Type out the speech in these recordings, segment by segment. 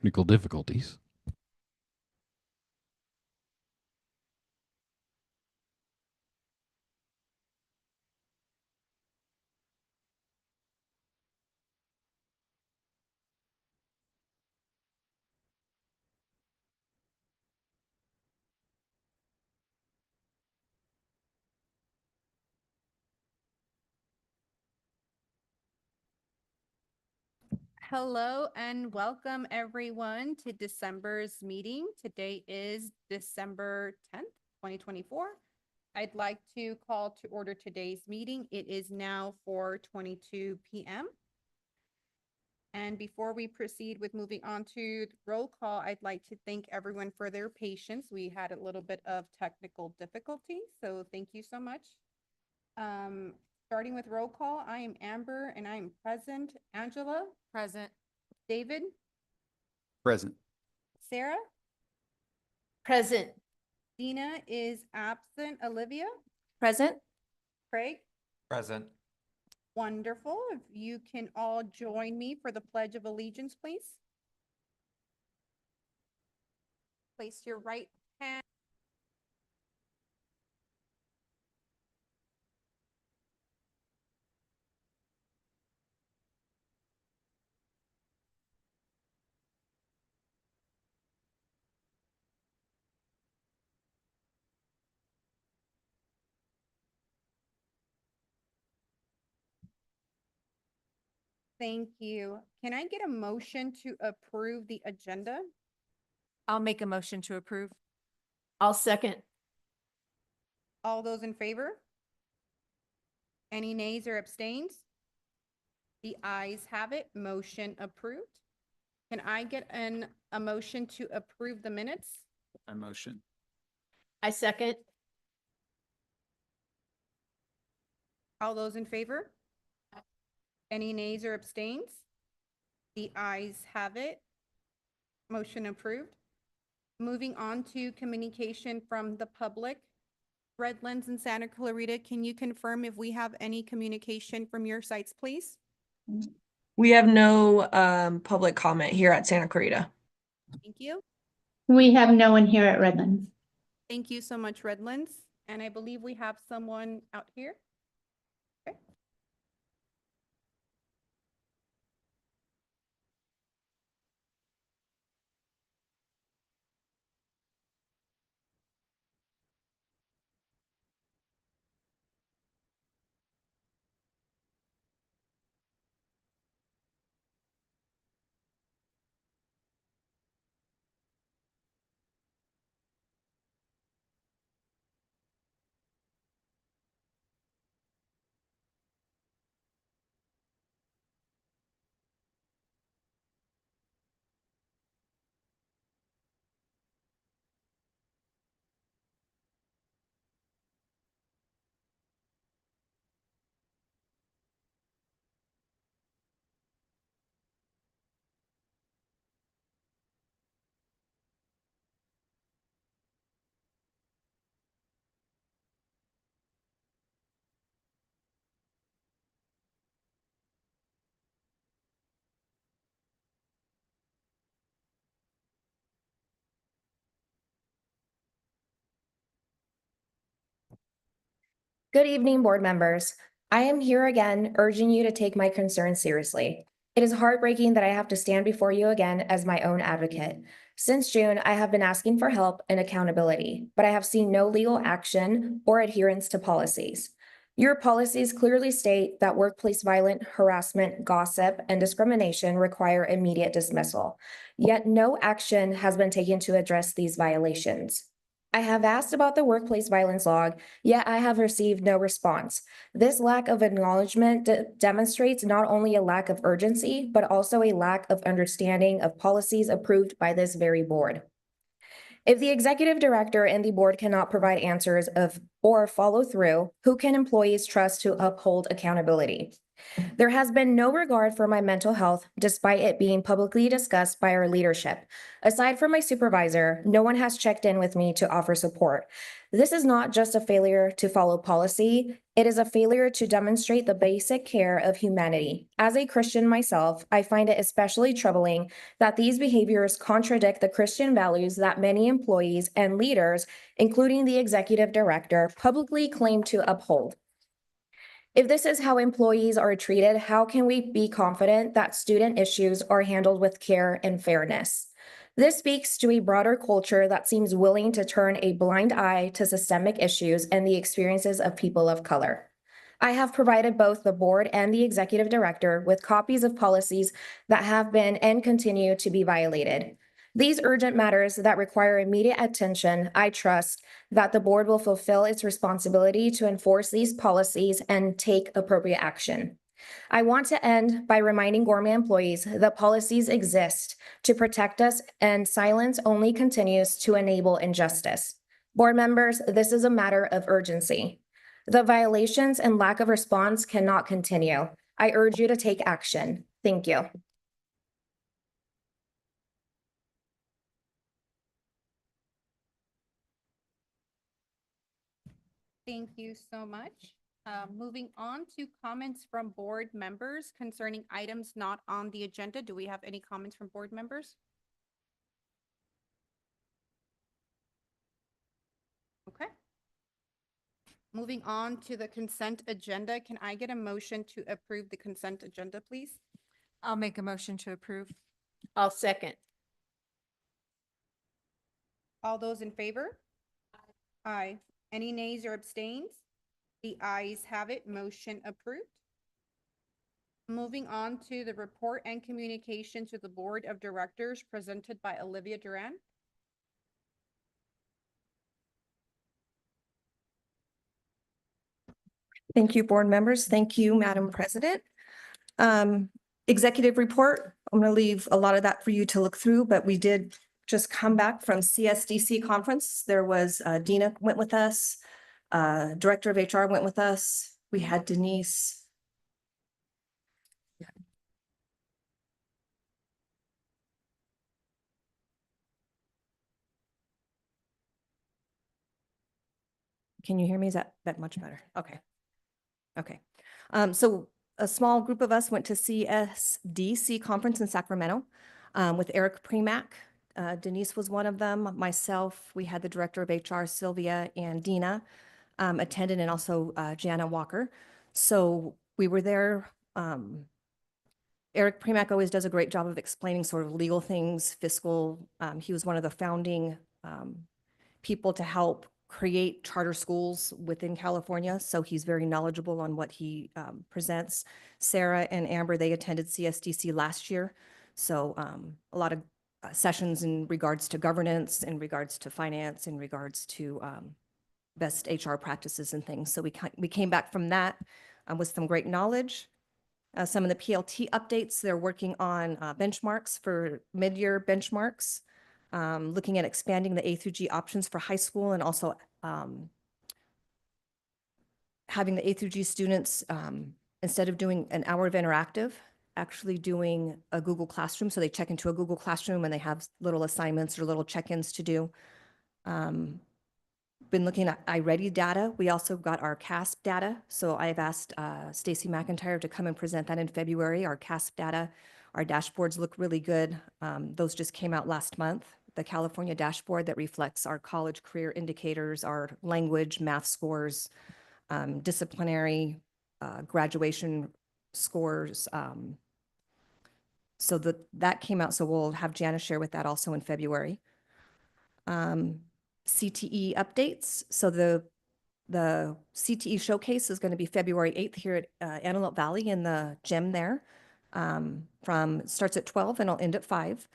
technical difficulties. Hello and welcome everyone to December's meeting. Today is December 10th, 2024. I'd like to call to order today's meeting. It is now 4:22 p.m. And before we proceed with moving on to the roll call, I'd like to thank everyone for their patience. We had a little bit of technical difficulty, so thank you so much. Starting with roll call, I am Amber and I am present. Angela? Present. David? Present. Sarah? Present. Dina is absent. Olivia? Present. Craig? Present. Wonderful. If you can all join me for the Pledge of Allegiance, please. Place your right hand. Thank you. Can I get a motion to approve the agenda? I'll make a motion to approve. I'll second. All those in favor? Any nays or abstains? The ayes have it. Motion approved. Can I get a motion to approve the minutes? I motion. I second. All those in favor? Any nays or abstains? The ayes have it. Motion approved. Moving on to communication from the public. Redlands and Santa Clarita, can you confirm if we have any communication from your sites, please? We have no public comment here at Santa Clarita. Thank you. We have no one here at Redlands. Thank you so much, Redlands. And I believe we have someone out here. Okay. Good evening, board members. I am here again urging you to take my concerns seriously. It is heartbreaking that I have to stand before you again as my own advocate. Since June, I have been asking for help and accountability, but I have seen no legal action or adherence to policies. Your policies clearly state that workplace violence, harassment, gossip, and discrimination require immediate dismissal, yet no action has been taken to address these violations. I have asked about the workplace violence log, yet I have received no response. This lack of acknowledgement demonstrates not only a lack of urgency, but also a lack of understanding of policies approved by this very board. If the executive director and the board cannot provide answers or follow through, who can employees trust to uphold accountability? There has been no regard for my mental health despite it being publicly discussed by our leadership. Aside from my supervisor, no one has checked in with me to offer support. This is not just a failure to follow policy, it is a failure to demonstrate the basic care of humanity. As a Christian myself, I find it especially troubling that these behaviors contradict the Christian values that many employees and leaders, including the executive director, publicly claim to uphold. If this is how employees are treated, how can we be confident that student issues are handled with care and fairness? This speaks to a broader culture that seems willing to turn a blind eye to systemic issues and the experiences of people of color. I have provided both the board and the executive director with copies of policies that have been and continue to be violated. These urgent matters that require immediate attention, I trust that the board will fulfill its responsibility to enforce these policies and take appropriate action. I want to end by reminding Gourmet employees that policies exist to protect us and silence only continues to enable injustice. Board members, this is a matter of urgency. The violations and lack of response cannot continue. I urge you to take action. Thank you. Thank you so much. Moving on to comments from board members concerning items not on the agenda. Do we have any comments from board members? Okay. Moving on to the consent agenda. Can I get a motion to approve the consent agenda, please? I'll make a motion to approve. I'll second. All those in favor? Aye. Any nays or abstains? The ayes have it. Motion approved. Moving on to the report and communication to the Board of Directors presented by Olivia Duran. Thank you, board members. Thank you, Madam President. Executive report, I'm going to leave a lot of that for you to look through, but we did just come back from CSDC conference. There was Dina went with us, Director of HR went with us. We had Denise. Can you hear me? Is that much better? Okay. Okay. So a small group of us went to CSDC conference in Sacramento with Eric Premack. Denise was one of them, myself, we had the Director of HR, Sylvia, and Dina attended, and also Jana Walker. So we were there. Eric Premack always does a great job of explaining sort of legal things, fiscal. He was one of the founding people to help create charter schools within California. So he's very knowledgeable on what he presents. Sarah and Amber, they attended CSDC last year. So a lot of sessions in regards to governance, in regards to finance, in regards to best HR practices and things. So we came back from that with some great knowledge. Some of the PLT updates, they're working on benchmarks for mid-year benchmarks. Looking at expanding the A through G options for high school, and also having the A through G students, instead of doing an hour of interactive, actually doing a Google Classroom. So they check into a Google Classroom and they have little assignments or little check-ins to do. Been looking at iReady data. We also got our CASP data. So I've asked Stacy McIntyre to come and present that in February. Our CASP data, our dashboards look really good. Those just came out last month. The California dashboard that reflects our college career indicators, our language, math scores, disciplinary, graduation scores. So that came out. So we'll have Jana share with that also in February. CTE updates. So the CTE showcase is going to be February 8th here at Antelope Valley in the gym there. Starts at 12 and it'll end at 5.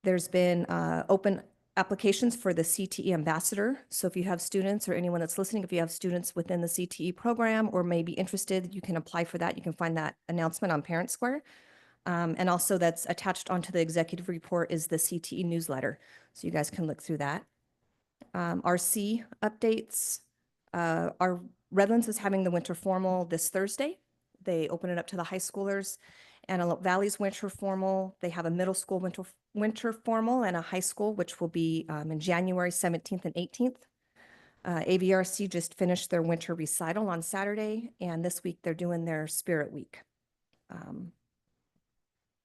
There's been open applications for the CTE ambassador. So if you have students or anyone that's listening, if you have students within the CTE program or may be interested, you can apply for that. You can find that announcement on Parent Square. And also that's attached onto the executive report is the CTE newsletter. So you guys can look through that. RC updates. Our Redlands is having the winter formal this Thursday. They open it up to the high schoolers. Antelope Valley's winter formal, they have a middle school winter formal and a high school, which will be in January 17th and 18th. AVRC just finished their winter recital on Saturday, and this week they're doing their Spirit Week.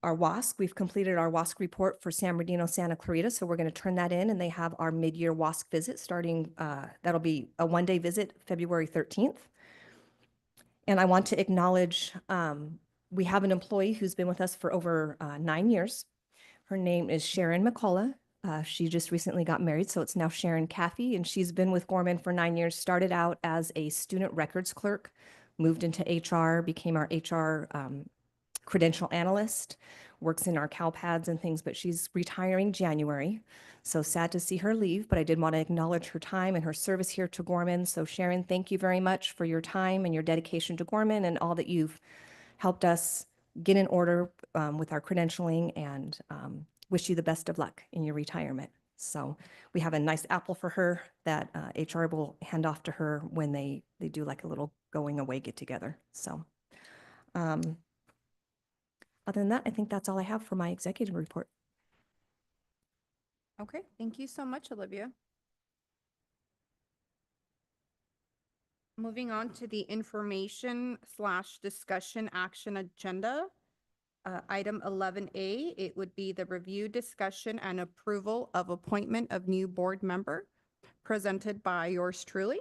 Our WASC, we've completed our WASC report for San Bernardino, Santa Clarita, so we're going to turn that in, and they have our mid-year WASC visit starting, that'll be a one-day visit, February 13th. And I want to acknowledge, we have an employee who's been with us for over 9 years. Her name is Sharon McCullough. She just recently got married, so it's now Sharon Caffey, and she's been with Gorman for 9 years, started out as a student records clerk, moved into HR, became our HR credential analyst, works in our CalPads and things, but she's retiring January. So sad to see her leave, but I did want to acknowledge her time and her service here to Gorman. So Sharon, thank you very much for your time and your dedication to Gorman and all that you've helped us get in order with our credentialing, and wish you the best of luck in your retirement. So we have a nice apple for her that HR will hand off to her when they do like a little going away get together. So other than that, I think that's all I have for my executive report. Okay, thank you so much, Olivia. Moving on to the information/discussion action agenda. Item 11A, it would be the review, discussion, and approval of appointment of new board member presented by yours truly.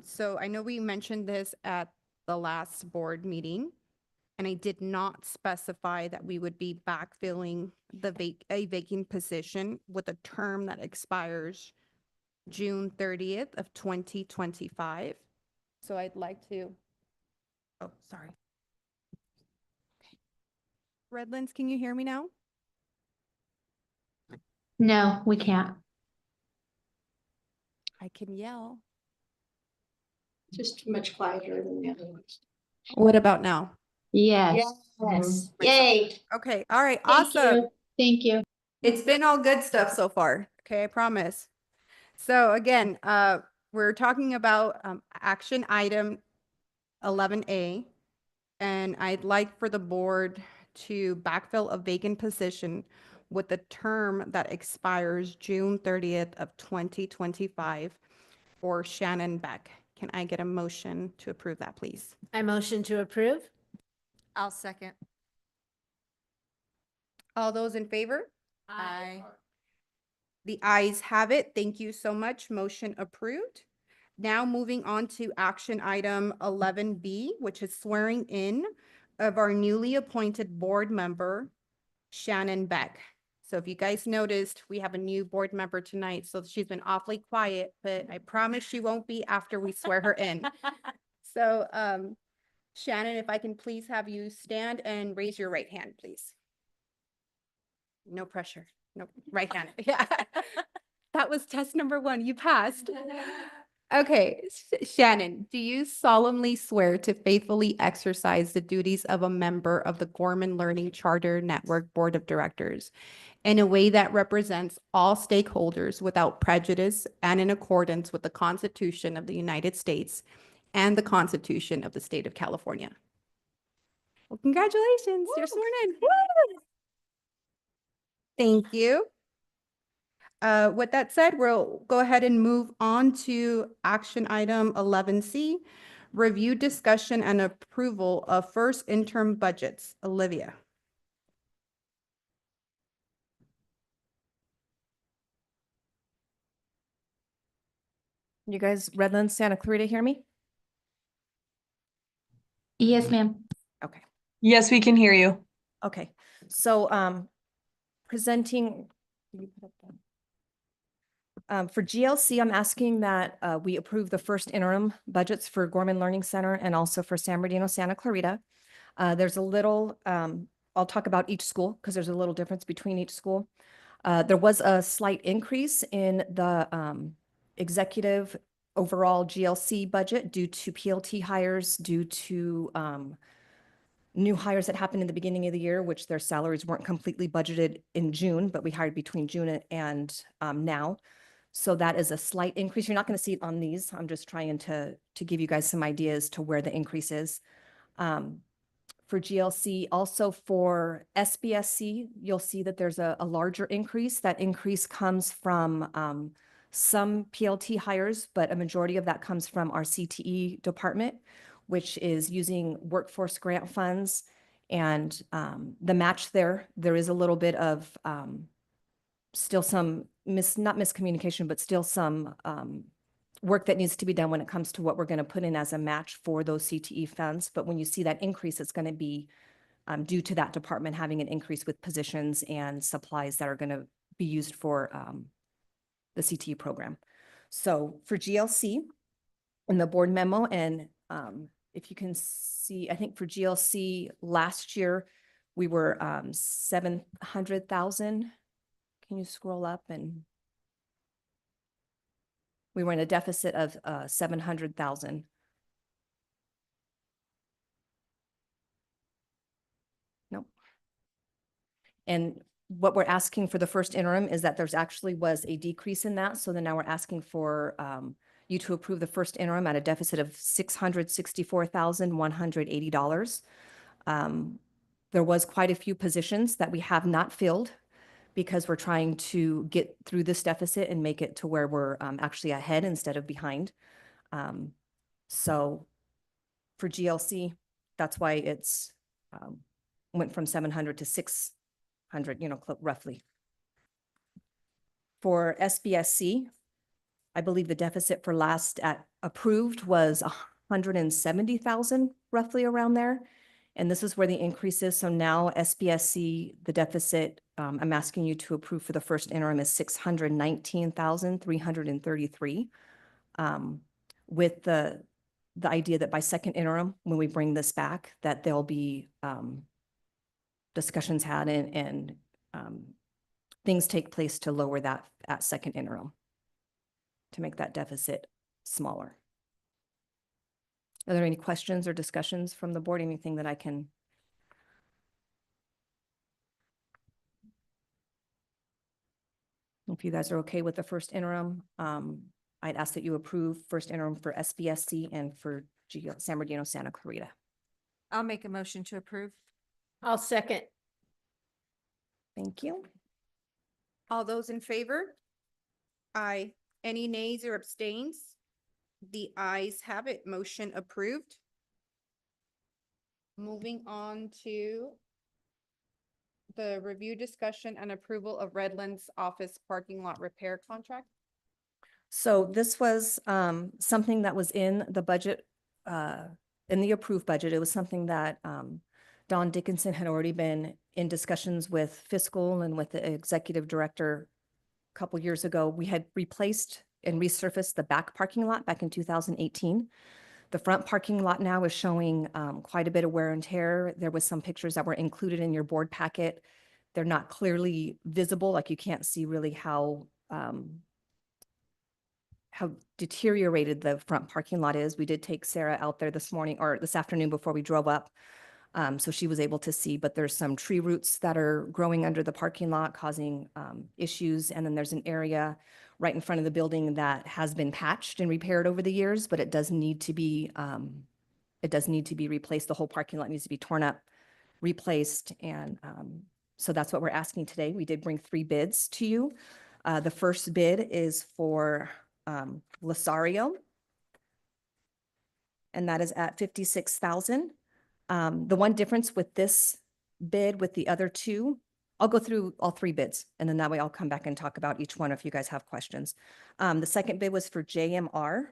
So I know we mentioned this at the last board meeting, and I did not specify that we would be backfilling a vacant position with a term that expires June 30th of 2025. So I'd like to, oh, sorry. Redlands, can you hear me now? No, we can't. I can yell. Just much quieter than the other ones. What about now? Yes. Yes, yay. Okay, all right, Thank awesome. you. Thank you. It's been all good stuff so far. Okay, I promise. So again, we're talking about action item 11A, and I'd like for the board to backfill a vacant position with a term that expires June 30th of 2025 for Shannon Beck. Can I get a motion to approve that, please? I motion to approve. I'll second. All those in favor? Aye. The ayes have it. Thank you so much. Motion approved. Now moving on to action item 11B, which is swearing in of our newly appointed board member, Shannon Beck. So if you guys noticed, we have a new board member tonight, so she's been awfully quiet, but I promise she won't be after we swear her in. So Shannon, if I can please have you stand and raise your right hand, please. No pressure. No, right hand. Yeah. That was test number 1. You passed. Okay, Shannon, do you solemnly swear to faithfully exercise the duties of a member of the Gorman Learning Charter Network Board of Directors in a way that represents all stakeholders without prejudice and in accordance with the Constitution of the United States and the Constitution of the State of California? Well, congratulations, you're sworn in. Woo! Thank you. With that said, we'll go ahead and move on to action item 11C, review, discussion, and approval of first interim budgets. Olivia. You guys, Redlands, Santa Clarita, hear me? Yes, ma'am. Okay. Yes, we can hear you. Okay, so presenting for GLC, I'm asking that we approve the first interim budgets for Gorman Learning Center and also for San Bernardino, Santa Clarita. There's a little, I'll talk about each school because there's a little difference between each school. There was a slight increase in the executive overall GLC budget due to PLT hires, due to new hires that happened in the beginning of the year, which their salaries weren't completely budgeted in June, but we hired between June and now. So that is a slight increase. You're not going to see it on these. I'm just trying to give you guys some ideas to where the increase is. For GLC, also for SBSC, you'll see that there's a larger increase. That increase comes from some PLT hires, but a majority of that comes from our CTE department, which is using workforce grant funds. And the match there is a little bit of still some not miscommunication, but still some work that needs to be done when it comes to what we're going to put in as a match for those CTE funds. But when you see that increase, it's going to be due to that department having an increase with positions and supplies that are going to be used for the CTE program. So for GLC, in the board memo, and if you can see, I think for GLC last year, we were 700,000. Can you scroll up? And we were in a deficit of 700,000. Nope. And what we're asking for the first interim is that there's actually was a decrease in that. So then now we're asking for you to approve the first interim at a deficit of $664,180. There was quite a few positions that we have not filled because we're trying to get through this deficit and make it to where we're actually ahead instead of behind. So for GLC, that's why it's went from 700 to 600, roughly. For SBSC, I believe the deficit for last approved was 170,000, roughly around there. And this is where the increase is. So now SBSC, the deficit, I'm asking you to approve for the first interim is 619,333. With the idea that by second interim, when we bring this back, that there'll be discussions had and things take place to lower that at second interim to make that deficit smaller. Are there any questions or discussions from the board? Anything that I can? If you guys are okay with the first interim, I'd ask that you approve first interim for SBSC and for San Bernardino, Santa Clarita. I'll make a motion to approve. I'll second. Thank you. All those in favor? Aye. Any nays or abstains? The ayes have it. Motion approved. Moving on to the review, discussion, and approval of Redlands office parking lot repair contract. So this was something that was in the budget, in the approved budget. It was something that Don Dickinson had already been in discussions with fiscal and with the executive director a couple years ago. We had replaced and resurfaced the back parking lot back in 2018. The front parking lot now is showing quite a bit of wear and tear. There was some pictures that were included in your board packet. They're not clearly visible, like you can't see really how deteriorated the front parking lot is. We did take Sarah out there this morning or this afternoon before we drove up. So she was able to see, but there's some tree roots that are growing under the parking lot causing issues. And then there's an area right in front of the building that has been patched and repaired over the years, but it does need to be replaced. The whole parking lot needs to be torn up, replaced. And so that's what we're asking today. We did bring 3 bids to you. The first bid is for Lasario, and that is at $56,000. The one difference with this bid with the other 2, I'll go through all 3 bids, and then that way I'll come back and talk about each one if you guys have questions. The second bid was for JMR.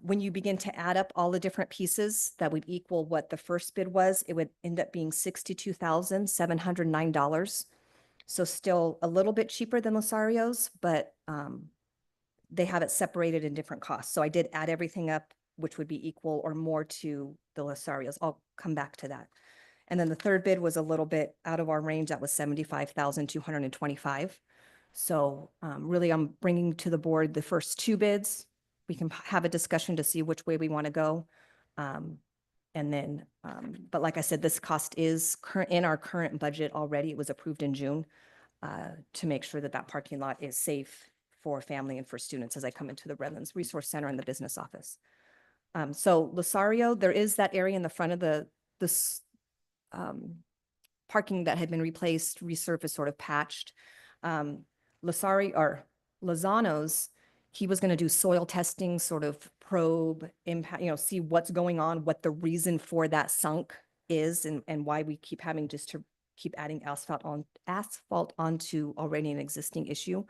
When you begin to add up all the different pieces that would equal what the first bid was, it would end up being $62,709. So still a little bit cheaper than Lasario's, but they have it separated in different costs. So I did add everything up, which would be equal or more to the Lasario's. I'll come back to that. And then the third bid was a little bit out of our range. That was $75,225. So really I'm bringing to the board the first 2 bids. We can have a discussion to see which way we want to go. And then, but like I said, this cost is in our current budget already. It was approved in June to make sure that that parking lot is safe for family and for students as I come into the Redlands Resource Center and the business office. So Losario, there is that area in the front of this parking that had been replaced, resurfaced, sort of patched. Losario or Lozano's, he was going to do soil testing, sort of probe impact, see what's going on, what the reason for that sunk is, and why we keep having just to keep adding asphalt onto already an existing issue.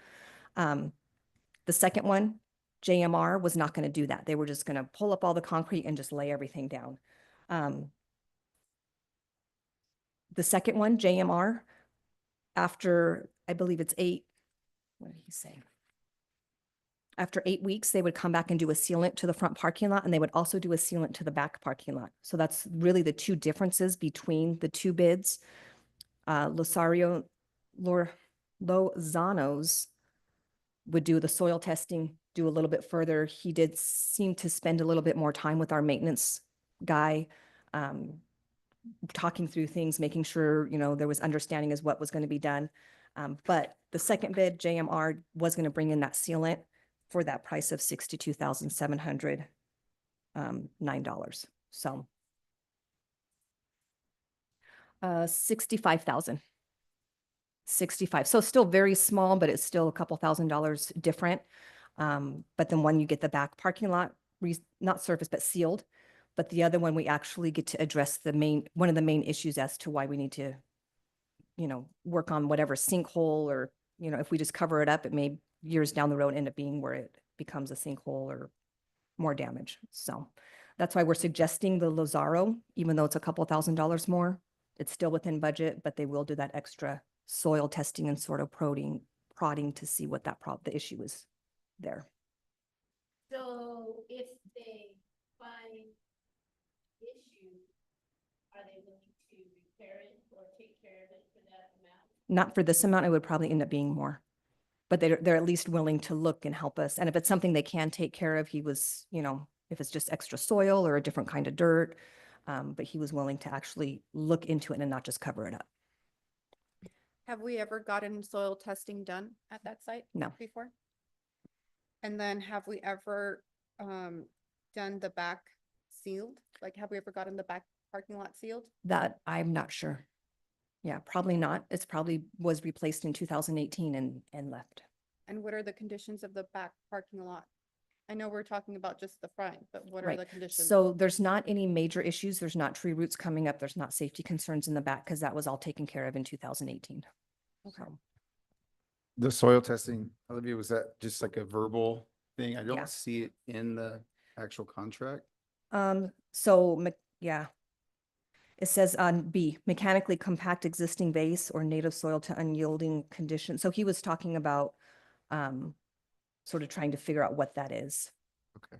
The second one, JMR, was not going to do that. They were just going to pull up all the concrete and just lay everything down. The second one, JMR, after, I believe it's what did he say? After 8 weeks, they would come back and do a sealant to the front parking lot, and they would also do a sealant to the back parking lot. So that's really the two differences between the two bids. Lozano's would do the soil testing, do a little bit further. He did seem to spend a little bit more time with our maintenance guy, talking through things, making sure, there was understanding as what was going to be done. But the second bid, JMR, was going to bring in that sealant for that price of $62,709. So 65,000. 65. So still very small, but it's still a couple $1,000s different. But then one, you get the back parking lot, not surfaced, but sealed. But the other one, we actually get to address one of the main issues as to why we need to, work on whatever sinkhole, or, if we just cover it up, it may years down the road end up being where it becomes a sinkhole or more damage. So that's why we're suggesting the Lozaro, even though it's a couple $1,000s more. It's still within budget, but they will do that extra soil testing and sort of prodding to see what the issue is there. So if they find issue, are they willing to repair it or take care of it for that amount? Not for this amount, it would probably end up being more. But they're at least willing to look and help us. And if it's something they can take care of, he was, if it's just extra soil or a different kind of dirt, but he was willing to actually look into it and not just cover it up. Have we ever gotten soil testing done at that site? No. Before? And then have we ever done the back sealed? Like, have we ever gotten the back parking lot sealed? That I'm not sure. Yeah, probably not. It's probably was replaced in 2018 and left. And what are the conditions of the back parking lot? I know we're talking about just the front, but what are Right. the conditions? So there's not any major issues. There's not tree roots coming up. There's not safety concerns in the back because that was all taken care of in 2018. Okay. So, The soil testing, Olivia, was that just like a verbal thing? I Yeah. don't see it in the actual contract. yeah. It says on B, mechanically compact existing base or native soil to unyielding condition. So he was talking about sort of trying to figure out what that is. Okay.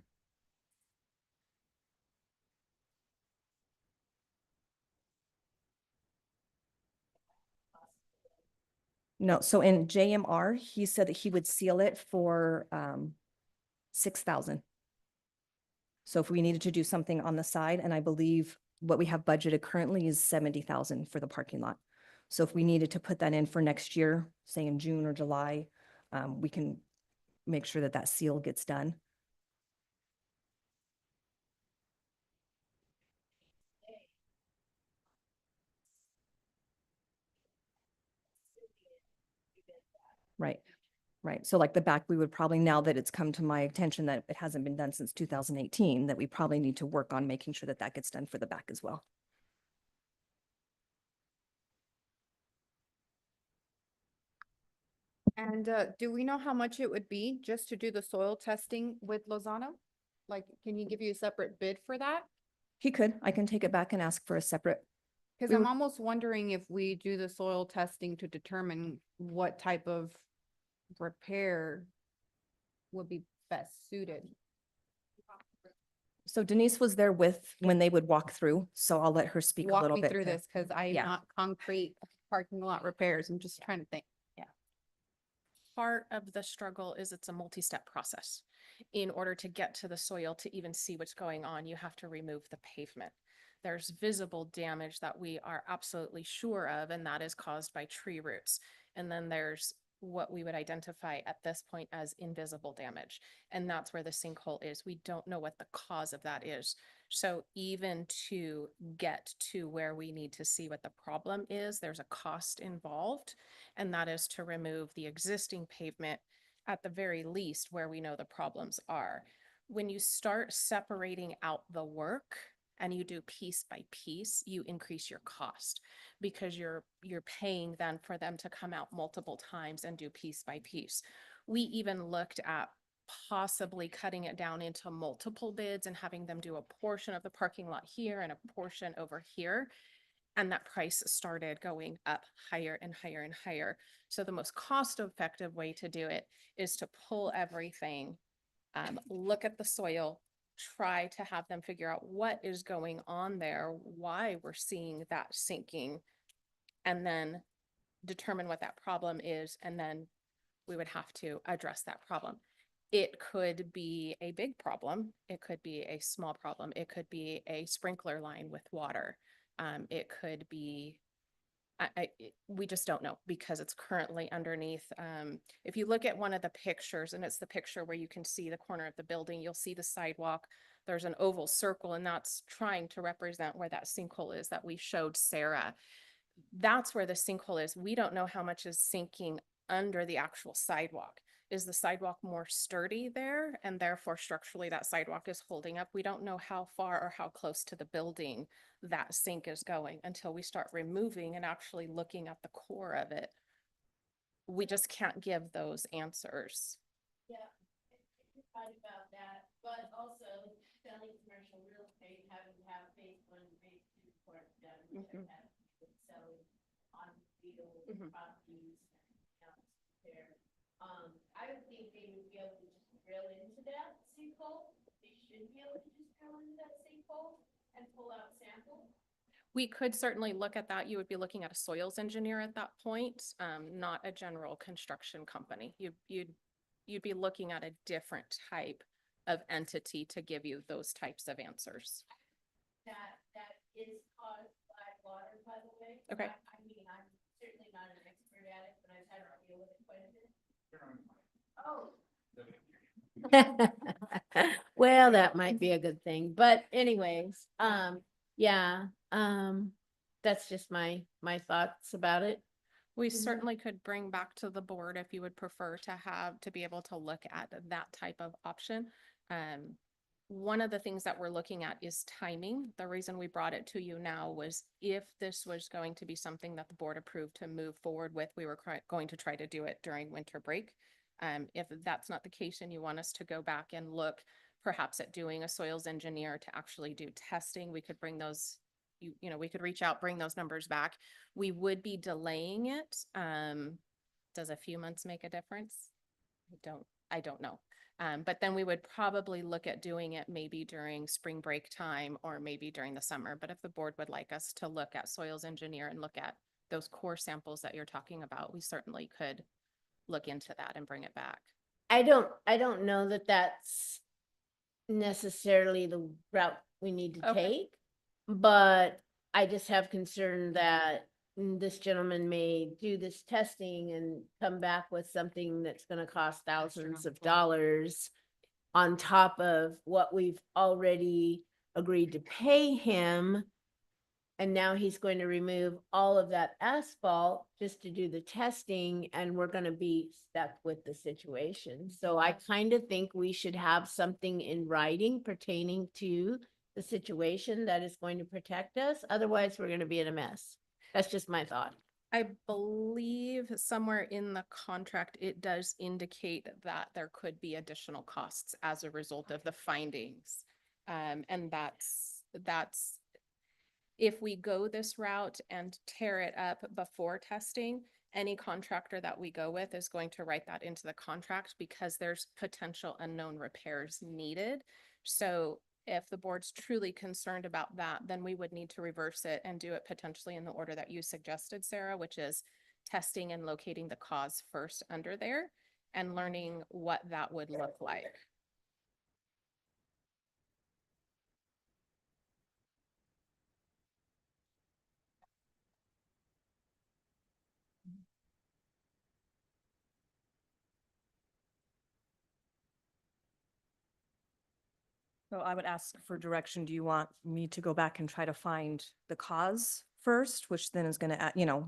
No, so in JMR, he said that he would seal it for 6,000. So if we needed to do something on the side, and I believe what we have budgeted currently is 70,000 for the parking lot. So if we needed to put that in for next year, say in June or July, we can make sure that seal gets done. Right. Right. So like the back, we would probably, now that it's come to my attention that it hasn't been done since 2018, that we probably need to work on making sure that that gets done for the back as well. And do we know how much it would be just to do the soil testing with Lozano? Like, can you give you a separate bid for that? He could, I can take it back and ask for a separate, Because We I'm would- almost wondering if we do the soil testing to determine what type of repair would be best suited. so Denise was there when they would walk through, so I'll let her speak a Walk little me bit. through to- this because I'm Yeah. not concrete parking lot repairs. I'm just trying to think. Part of the struggle is it's a multi-step process. In order to get to the soil to even see what's going on, you have to remove the pavement. There's visible damage that we are absolutely sure of, and that is caused by tree roots. And then there's what we would identify at this point as invisible damage. And that's where the sinkhole is. We don't know what the cause of that is. So even to get to where we need to see what the problem is, there's a cost involved. And that is to remove the existing pavement at the very least where we know the problems are. When you start separating out the work and you do piece by piece, you increase your cost because you're paying then for them to come out multiple times and do piece by piece. We even looked at possibly cutting it down into multiple bids and having them do a portion of the parking lot here and a portion over here. And that price started going up higher and higher and higher. So the most cost-effective way to do it is to pull everything, look at the soil, try to have them figure out what is going on there, why we're seeing that sinking, and then determine what that problem is, and then we would have to address that problem. It could be a big problem. It could be a small problem. It could be a sprinkler line with water. It could be, we just don't know because it's currently underneath. If you look at one of the pictures, and it's the picture where you can see the corner of the building, you'll see the sidewalk. There's an oval circle, and that's trying to represent where that sinkhole is that we showed Sarah. That's where the sinkhole is. We don't know how much is sinking under the actual sidewalk. Is the sidewalk more sturdy there and therefore structurally that sidewalk is holding up? We don't know how far or how close to the building that sink is going until we start removing and actually looking at the core of it. We just can't give those answers. Yeah, you're right about that, but also selling commercial real estate, having to have phase 1, phase 2 work done, we Mhm. have selling on field Mhm. properties and else there. I would think they would be able to just drill into that sinkhole. They should be able to just drill into that sinkhole and pull out samples. We could certainly look at that. You would be looking at a soils engineer at that point, not a general construction company. You'd be looking at a different type of entity to give you those types of answers. That is caused by water, by the way. Okay. I mean, I'm certainly not an expert at it, but I've had to deal with it quite a bit. Oh. Well, that might be a good thing, but anyways, yeah, that's just my thoughts about it. We certainly could bring back to the board if you would prefer to be able to look at that type of option. One of the things that we're looking at is timing. The reason we brought it to you now was if this was going to be something that the board approved to move forward with, we were going to try to do it during winter break. If that's not the case and you want us to go back and look perhaps at doing a soils engineer to actually do testing, we could bring those, we could reach out, bring those numbers back. We would be delaying it. Does a few months make a difference? I don't know. But then we would probably look at doing it maybe during spring break time or maybe during the summer. But if the board would like us to look at soils engineer and look at those core samples that you're talking about, we certainly could look into that and bring it back. I don't know that that's necessarily the route we need to Okay. take, but I just have concern that this gentleman may do this testing and come back with something that's gonna cost thousands of dollars on top of what we've already agreed to pay him. And now he's going to remove all of that asphalt just to do the testing, and we're gonna be stuck with the situation. So I kind of think we should have something in writing pertaining to the situation that is going to protect us. Otherwise, we're gonna be in a mess. That's just my thought. I believe somewhere in the contract, it does indicate that there could be additional costs as a result of the findings. And that's if we go this route and tear it up before testing, any contractor that we go with is going to write that into the contract because there's potential unknown repairs needed. So if the board's truly concerned about that, then we would need to reverse it and do it potentially in the order that you suggested, Sarah, which is testing and locating the cause first under there and learning what that would look like. So I would ask for direction. Do you want me to go back and try to find the cause first, which then is going to,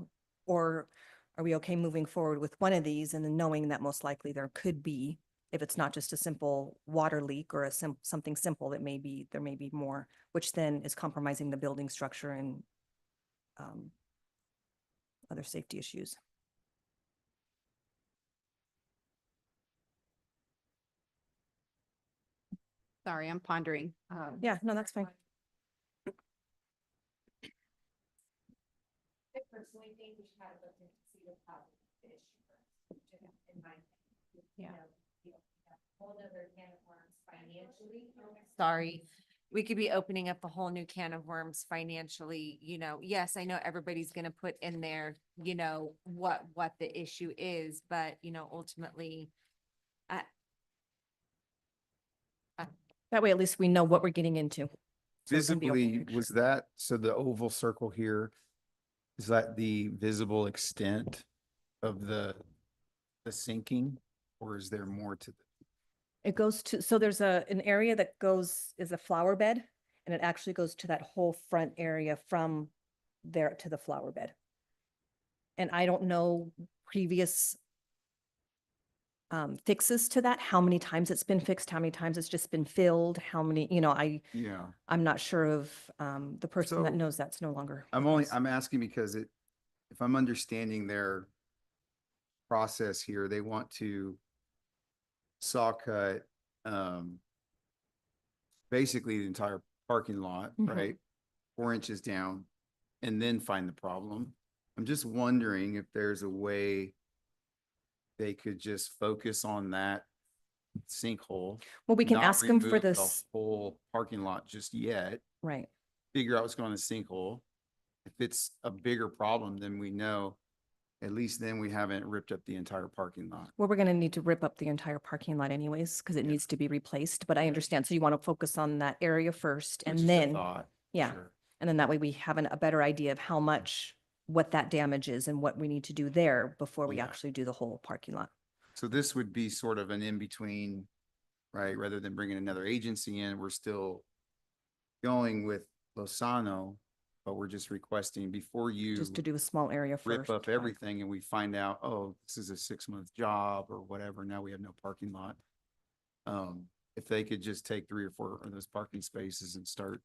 or are we okay moving forward with one of these and then knowing that most likely there could be, if it's not just a simple water leak or something simple, there may be more, which then is compromising the building structure and other safety issues. Sorry, I'm pondering. Yeah, no, that's fine. I personally think we should have looked into see the problem of the issue first, in my opinion. Yeah. Whole other can of worms financially. Sorry. We could be opening up a whole new can of worms financially, yes, I know everybody's gonna put in there, what the issue is, but, ultimately, That way, at least we know what we're getting into. So it can be a whole Visibly, picture. was that, so the oval circle here, is that the visible extent of the sinking? Or is there more to the? It goes to, so there's an area that is a flower bed, and it actually goes to that whole front area from there to the flower bed. And I don't know previous fixes to that, how many times it's been fixed, how many times it's just been filled, how many, Yeah. I'm not sure of the person that So, knows that's no longer. I'm asking because if I'm understanding their process here, they want to saw cut, basically the entire parking lot, Mhm. right? 4 inches down and then find the problem. I'm just wondering if there's a way they could just focus on that sinkhole. Well, we can not ask them for remove the this, whole parking lot just yet. right? Figure out what's going on in the sinkhole. If it's a bigger problem, then we know, at least then we haven't ripped up the entire parking lot. Well, we're gonna need to rip up the entire parking lot anyways, because it needs to be replaced, but I understand. So you want to focus on that area first Which and is a then, thought, yeah. sure. And then that way we have a better idea of how much, what that damage is and what we need to do there before we Yeah. actually do the whole parking lot. So this would be sort of an in-between, right? Rather than bringing another agency in, we're still going with Lozano, but we're just requesting before you Just to do a small area rip first. up right. everything and we find out, oh, this is a 6-month job or whatever. Now we have no parking lot. If they could just take 3 or 4 of those parking spaces and start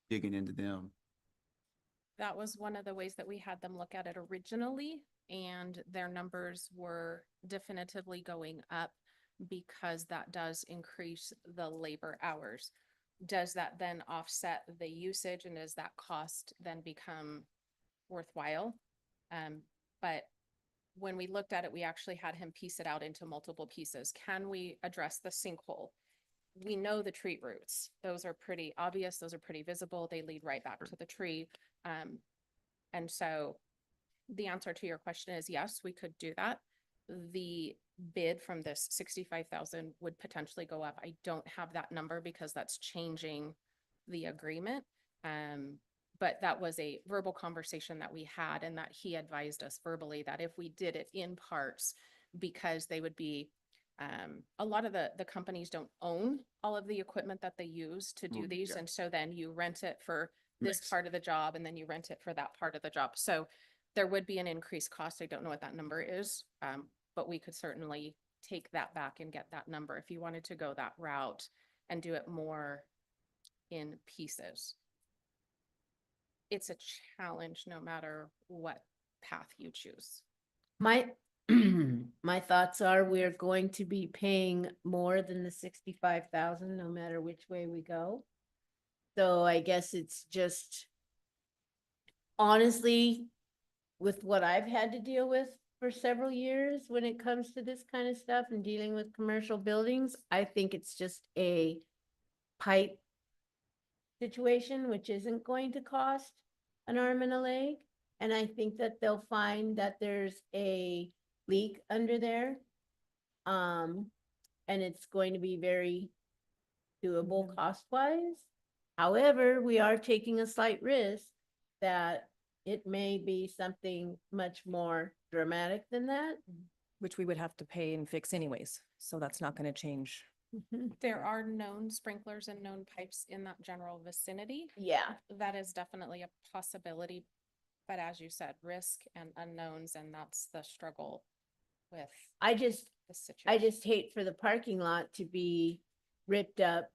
digging into them. That was one of the ways that we had them look at it originally, and their numbers were definitively going up because that does increase the labor hours. Does that then offset the usage, and does that cost then become worthwhile? But when we looked at it, we actually had him piece it out into multiple pieces. Can we address the sinkhole? We know the tree roots. Those are pretty obvious. Those are pretty visible. They lead right back to the tree. And so the answer to your question is yes, we could do that. The bid from this 65,000 would potentially go up. I don't have that number because that's changing the agreement. But that was a verbal conversation that we had, and that he advised us verbally that if we did it in parts, because they would be a lot of the companies don't own all of the equipment that they use to do these. Yeah. And so then you rent it for this Makes part of the job, and then you rent it for that part of the job. So there would be an increased cost. I don't know what that number is, but we could certainly take that back and get that number if you wanted to go that route and do it more in pieces. It's a challenge no matter what path you choose. My, my thoughts are we're going to be paying more than the 65,000 no matter which way we go. So I guess it's just honestly, with what I've had to deal with for several years when it comes to this kind of stuff and dealing with commercial buildings, I think it's just a pipe situation, which isn't going to cost an arm and a leg. And I think that they'll find that there's a leak under there. And it's going to be very doable cost-wise. However, we are taking a slight risk that it may be something much more dramatic than that. Which we would have to pay and fix anyways. So that's not going to change. There are known sprinklers and known pipes in that general vicinity. Yeah, That is definitely a possibility. But as you said, risk and unknowns, and that's the struggle with I just this situation. hate for the parking lot to be ripped up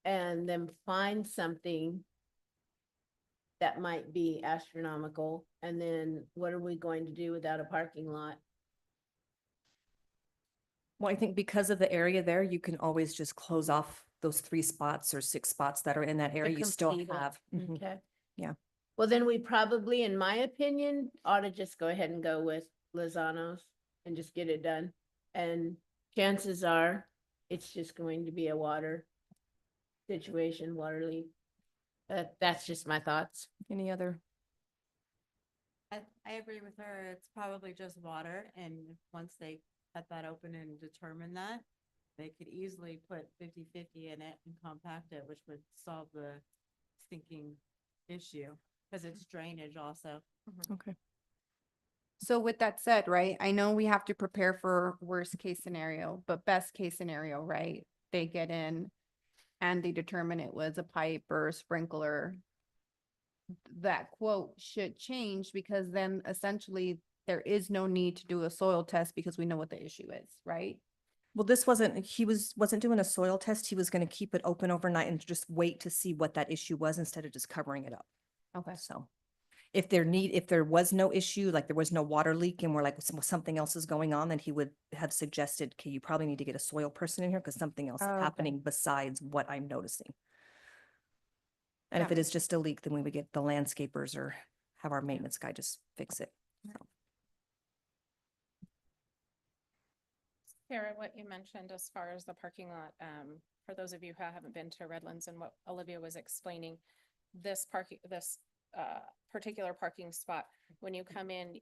and then find something that might be astronomical. And then what are we going to do without a parking lot? Well, I think because of the area there, you can always just close off those 3 spots or 6 spots that are in that area. You still complete it. have. Mhm. Okay. Yeah. Well, then we probably, in my opinion, ought to just go ahead and go with Lozano's and just get it done. And chances are, it's just going to be a water situation, water leak. That's just my thoughts. Any other? I agree with her. It's probably just water, and once they cut that open and determine that, they could easily put 50-50 in it and compact it, which would solve the sinking issue, because it's drainage also. Okay. So with that said, right, I know we have to prepare for worst case scenario, but best case scenario, right? They get in and they determine it was a pipe or a sprinkler. That quote should change because then essentially there is no need to do a soil test because we know what the issue is, right? Well, he wasn't doing a soil test. He was going to keep it open overnight and just wait to see what that issue was instead of just covering it up. Okay. So if there was no issue, like there was no water leak and we're like, something else is going on, then he would have suggested, okay, you probably need to get a soil person in here because something else is Oh, okay. happening besides what I'm noticing. And if That it is just a leak, then we would get the landscapers or have our maintenance guy just fix it. So. Sarah, what you mentioned as far as the parking lot, for those of you who haven't been to Redlands and what Olivia was explaining, this particular parking spot, when you come in,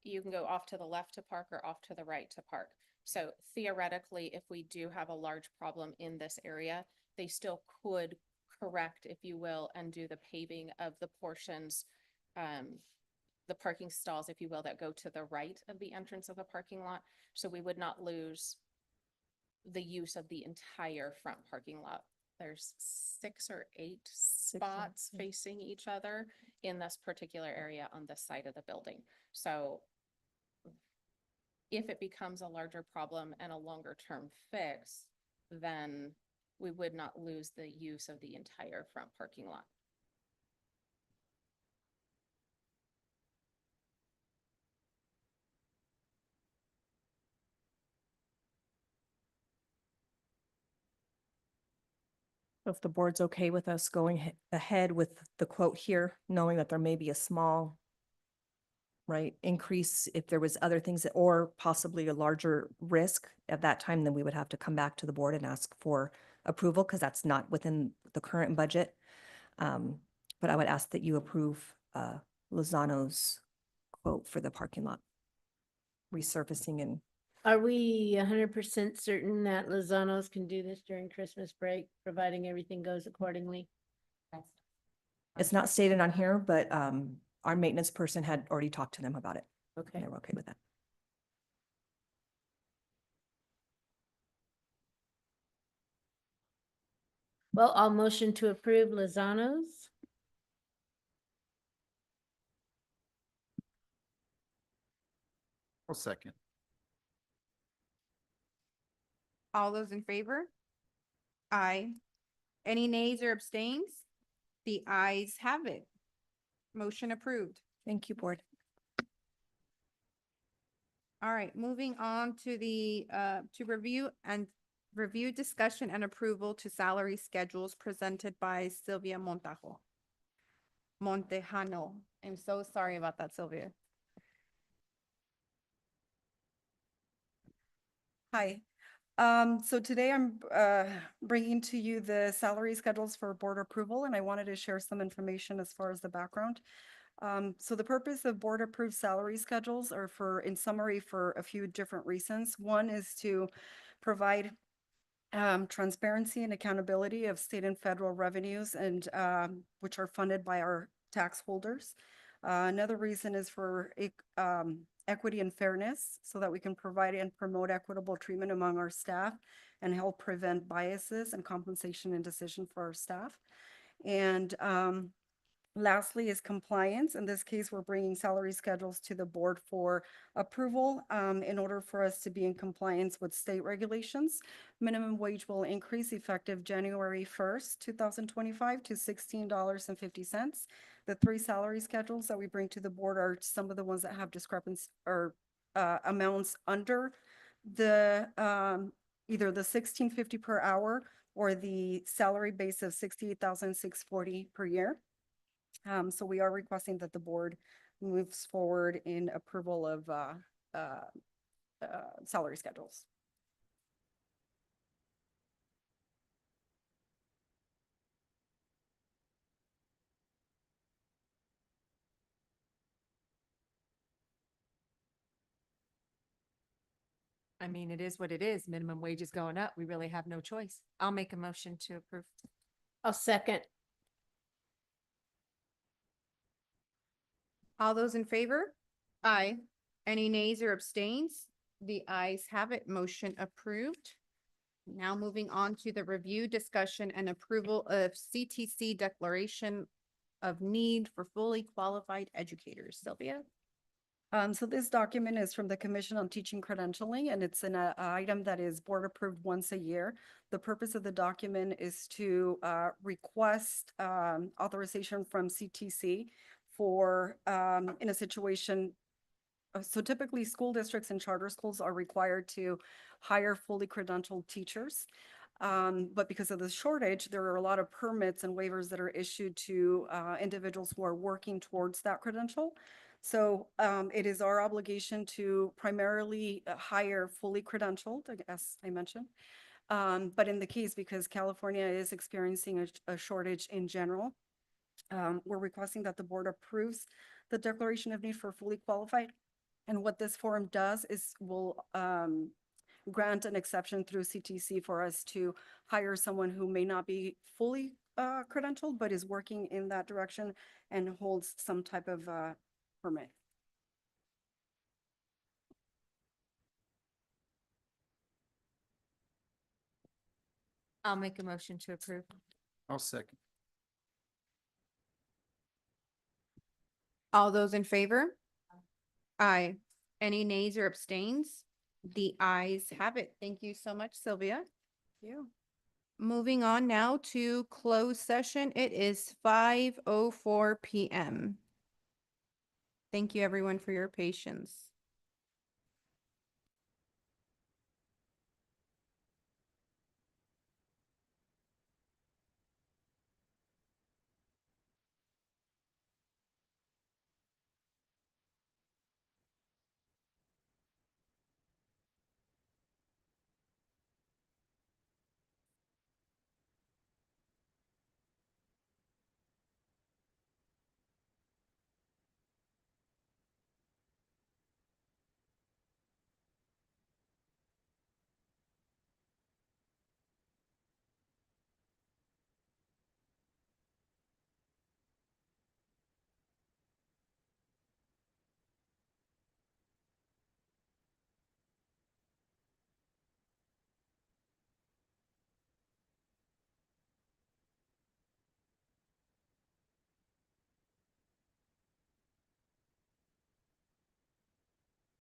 you can go off to the left to park or off to the right to park. So theoretically, if we do have a large problem in this area, they still could correct, if you will, and do the paving of the portions, the parking stalls, if you will, that go to the right of the entrance of the parking lot. So we would not lose the use of the entire front parking lot. There's 6 or 8 spots facing each other in this particular area on this side of the building. So if it becomes a larger problem and a longer term fix, then we would not lose the use of the entire front parking lot. If the board's okay with us going ahead with the quote here, knowing that there may be a small, right, increase if there was other things or possibly a larger risk at that time, then we would have to come back to the board and ask for approval because that's not within the current budget. But I would ask that you approve Lozano's quote for the parking lot resurfacing and Are we 100% certain that Lozano's can do this during Christmas break, providing everything goes accordingly? it's not stated on here, but our maintenance person had already talked to them about it. Okay. And they were okay with that. Well, I'll motion to approve Lozano's. I'll second. All those in favor? Aye. Any nays or abstains? The ayes have it. Motion approved. Thank you, board. All right, moving on to the, to review, discussion and approval to salary schedules presented by Sylvia Montejano. I'm so sorry about that, Sylvia. Hi. So today I'm bringing to you the salary schedules for board approval, and I wanted to share some information as far as the background. So the purpose of board approved salary schedules are for, in summary, for a few different reasons. One is to provide transparency and accountability of state and federal revenues and which are funded by our tax holders. Another reason is for equity and fairness so that we can provide and promote equitable treatment among our staff and help prevent biases and compensation and decision for our staff. And lastly is compliance. In this case, we're bringing salary schedules to the board for approval in order for us to be in compliance with state regulations. Minimum wage will increase effective January 1st, 2025 to $16.50. The 3 salary schedules that we bring to the board are some of the ones that have discrepancy or amounts under the either the $16.50 per hour or the salary base of $68,640 per year. So we are requesting that the board moves forward in approval of salary schedules. I mean, it is what it is. Minimum wage is going up. We really have no choice. I'll make a motion to approve. I'll second. All those in favor? Aye. Any nays or abstains? The ayes have it. Motion approved. Now moving on to the review, discussion, and approval of CTC Declaration of Need for Fully Qualified Educators. Sylvia? So this document is from the Commission on Teaching Credentialing, and it's an item that is board approved once a year. The purpose of the document is to request authorization from CTC for in a situation. So typically, school districts and charter schools are required to hire fully credentialed teachers. But because of the shortage, there are a lot of permits and waivers that are issued to individuals who are working towards that credential. So it is our obligation to primarily hire fully credentialed, as I mentioned. But in the case, because California is experiencing a shortage in general, we're requesting that the board approves the declaration of need for fully qualified. And what this form does is will grant an exception through CTC for us to hire someone who may not be fully credentialed, but is working in that direction and holds some type of permit. I'll make a motion to approve. I'll second. All those in favor? Aye. Any nays or abstains? The ayes have it. Thank you so much, Sylvia. Thank you. Moving on now to closed session. It is 5:04 p.m. Thank you, everyone, for your patience.